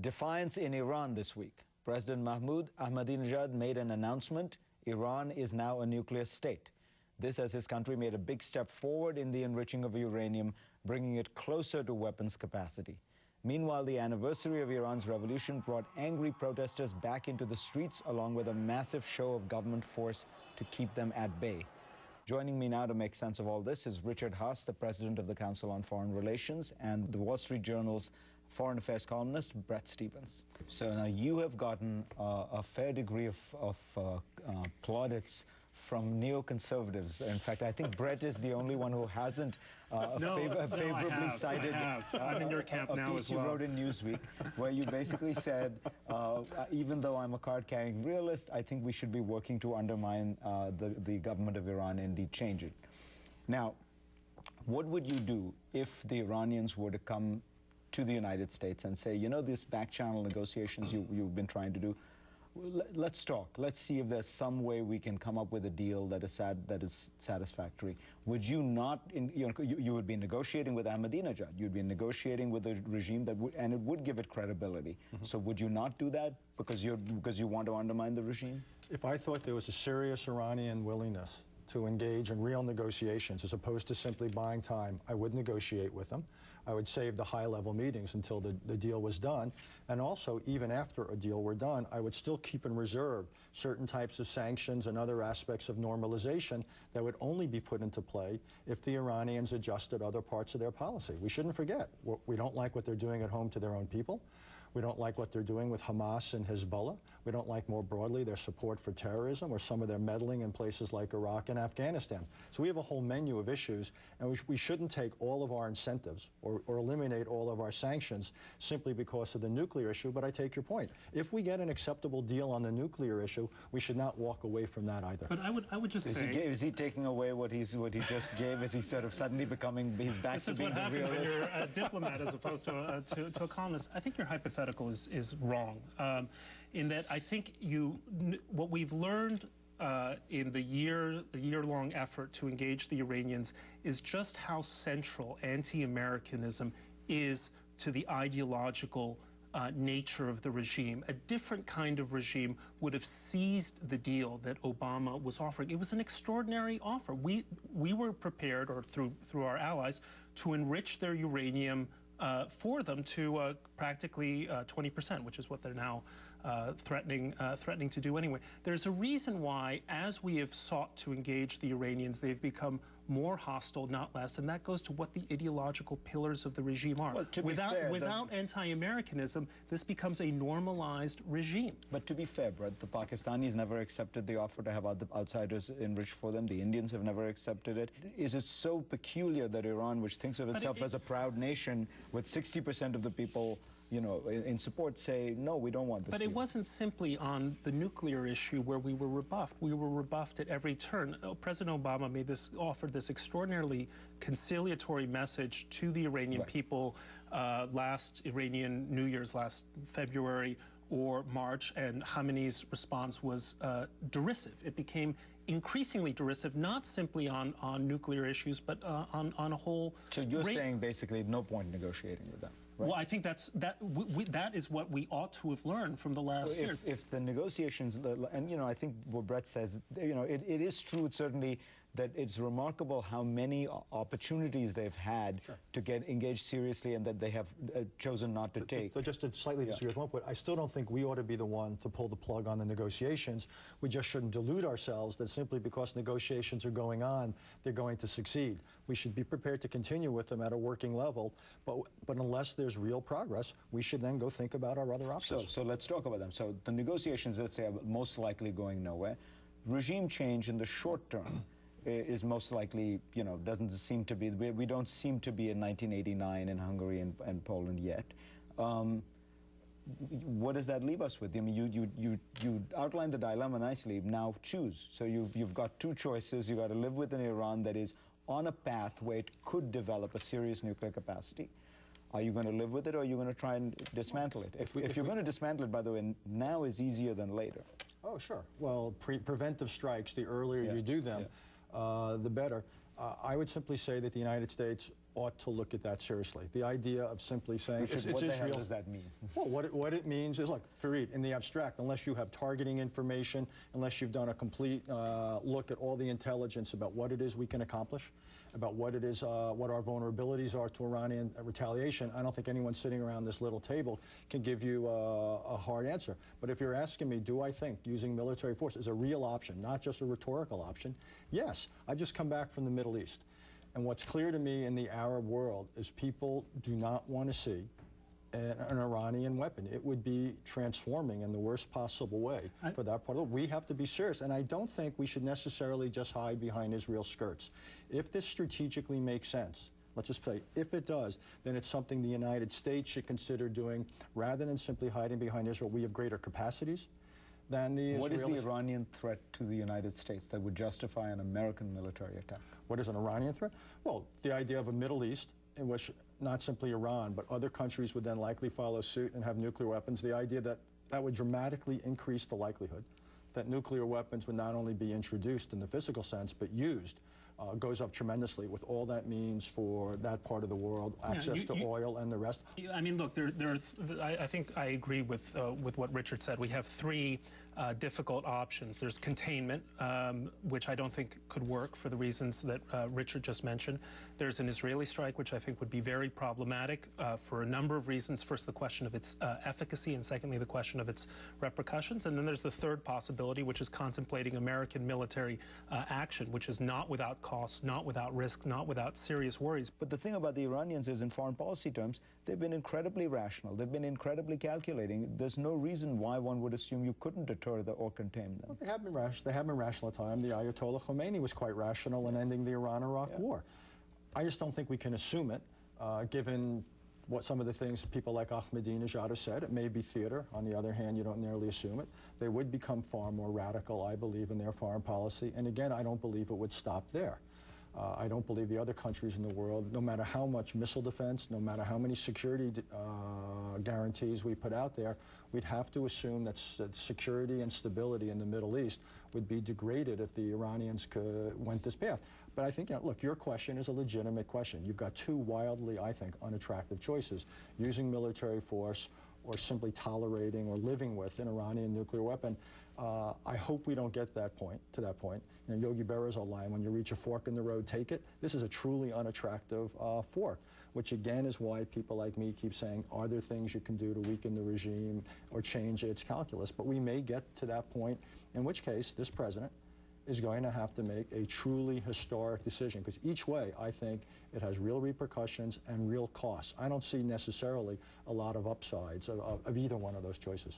Defiance in Iran this week. President Mahmoud Ahmadinejad made an announcement. Iran is now a nuclear state. This as his country made a big step forward in the enriching of uranium, bringing it closer to weapons capacity. Meanwhile, the anniversary of Iran's revolution brought angry protesters back into the streets, along with a massive show of government force to keep them at bay. Joining me now to make sense of all this is Richard Haas, the president of the Council on Foreign Relations, and the Wall Street Journal's foreign affairs columnist, Brett Stevens. So now you have gotten a fair degree of plaudits from neoconservatives. In fact, I think Brett is the only one who hasn't favorably cited I'm in your camp a now piece as well. you wrote in Newsweek, where you basically said, even though I'm a card-carrying realist, I think we should be working to undermine the government of Iran and indeed change it. Now, what would you do if the Iranians were to come to the United States and say, you know, these back-channel negotiations you've been trying to do, let's talk. Let's see if there's some way we can come up with a deal that is satisfactory. Would you not? You would be negotiating with Ahmadinejad. You'd be negotiating with a regime that would, and it would give it credibility. So would you not do that because you want to undermine the regime? If I thought there was a serious Iranian willingness to engage in real negotiations as opposed to simply buying time, I would negotiate with them. I would save the high-level meetings until the deal was done. And also, even after a deal were done, I would still keep in reserve certain types of sanctions and other aspects of normalization that would only be put into play if the Iranians adjusted other parts of their policy. We shouldn't forget, we don't like what they're doing at home to their own people. We don't like what they're doing with Hamas and Hezbollah. We don't like, more broadly, their support for terrorism or some of their meddling in places like Iraq and Afghanistan. So we have a whole menu of issues, and we shouldn't take all of our incentives or eliminate all of our sanctions simply because of the nuclear issue. But I take your point. If we get an acceptable deal on the nuclear issue, we should not walk away from that either. But I would just say... Is he taking away what he just gave? Is he sort of suddenly becoming, he's back to being the realist? This is what happens when you're a diplomat as opposed to a columnist. I think your hypothetical is wrong, in that I think what we've learned in the year-long effort to engage the Iranians is just how central anti-Americanism is to the ideological nature of the regime. A different kind of regime would have seized the deal that Obama was offering. It was an extraordinary offer. We were prepared, or through our allies, to enrich their uranium for them to practically 20%, which is what they're now threatening to do anyway. There's a reason why, as we have sought to engage the Iranians, they've become more hostile, not less, and that goes to what the ideological pillars of the regime are. Well, without anti-Americanism, this becomes a normalized regime. But to be fair, Brett, the Pakistanis never accepted the offer to have outsiders enriched for them. The Indians have never accepted it. Is it so peculiar that Iran, which thinks of itself as a proud nation, with 60% of the people, you know, in support, say, no, we don't want this. But it wasn't simply on the nuclear issue where we were rebuffed. We were rebuffed at every turn. President Obama offered this extraordinarily conciliatory message to the Iranian people last Iranian New Year's, last February or March, and Khamenei's response was derisive. It became increasingly derisive, not simply on nuclear issues, but on a whole... So you're saying basically no point negotiating with them, right? Well, I think that is what we ought to have learned from the last year. If the negotiations, and you know, I think what Brett says, you know, it is true, certainly, that it's remarkable how many opportunities they've had to get engaged seriously and that they have chosen not to take. So just to slightly disagree with one point, I still don't think we ought to be the one to pull the plug on the negotiations. We just shouldn't delude ourselves that simply because negotiations are going on, they're going to succeed. We should be prepared to continue with them at a working level, but unless there's real progress, we should then go think about our other options. So let's talk about them. So the negotiations, let's say, are most likely going nowhere. Regime change in the short term is most likely, you know, doesn't seem to be, we don't seem to be in 1989 in Hungary and Poland yet. What does that leave us with? I mean, you outlined the dilemma nicely. Now choose. So you've got two choices. You've got to live with an Iran that is on a path where it could develop a serious nuclear capacity. Are you going to live with it, or are you going to try and dismantle it? If you're going to dismantle it, by the way, now is easier than later. Oh, sure. Well, preventive strikes, the earlier you do them, the better. I would simply say that the United States ought to look at that seriously. The idea of simply saying it's what the hell Israel. does that mean? Well, what it means is, look, Fareed, in the abstract, unless you have targeting information, unless you've done a complete look at all the intelligence about what it is we can accomplish, about what it is, what our vulnerabilities are to Iranian retaliation, I don't think anyone sitting around this little table can give you a hard answer. But if you're asking me, do I think using military force is a real option, not just a rhetorical option? Yes. I've just come back from the Middle East. And what's clear to me in the Arab world is people do not want to see an Iranian weapon. It would be transforming in the worst possible way for that part of the world. We have to be serious, and I don't think we should necessarily just hide behind Israel's skirts. If this strategically makes sense, let's just say, if it does, then it's something the United States should consider doing rather than simply hiding behind Israel. We have greater capacities than the Israelis. What is the Iranian threat to the United States that would justify an American military attack? What is an Iranian threat? Well, the idea of a Middle East in which not simply Iran, but other countries would then likely follow suit and have nuclear weapons. The idea that that would dramatically increase the likelihood that nuclear weapons would not only be introduced in the physical sense, but used, goes up tremendously with all that means for that part of the world, access to oil and the rest. I mean, look, I think I agree with what Richard said. We have three difficult options. There's containment, which I don't think could work for the reasons that Richard just mentioned. There's an Israeli strike, which I think would be very problematic for a number of reasons. First, the question of its efficacy, and secondly, the question of its repercussions. And then there's the third possibility, which is contemplating American military action, which is not without cost, not without risk, not without serious worries. But the thing about the Iranians is, in foreign policy terms, they've been incredibly rational. They've been incredibly calculating. There's no reason why one would assume you couldn't deter or contain them. Well, they have been rational. They have been rational at times. The Ayatollah Khomeini was quite rational in ending the Iran-Iraq war. I just don't think we can assume it, given what some of the things people like Ahmadinejad have said. It may be theater. On the other hand, you don't nearly assume it. They would become far more radical, I believe, in their foreign policy. And again, I don't believe it would stop there. I don't believe the other countries in the world, no matter how much missile defense, no matter how many security guarantees we put out there, we'd have to assume that security and stability in the Middle East would be degraded if the Iranians went this path. But I think, look, your question is a legitimate question. You've got two wildly, I think, unattractive choices: using military force or simply tolerating or living with an Iranian nuclear weapon. I hope we don't get to that point. You know, Yogi Berra's old line, when you reach a fork in the road, take it. This is a truly unattractive fork, which again is why people like me keep saying, are there things you can do to weaken the regime or change its calculus? But we may get to that point, in which case this president is going to have to make a truly historic decision, because each way, I think, it has real repercussions and real costs. I don't see necessarily a lot of upsides of either one of those choices.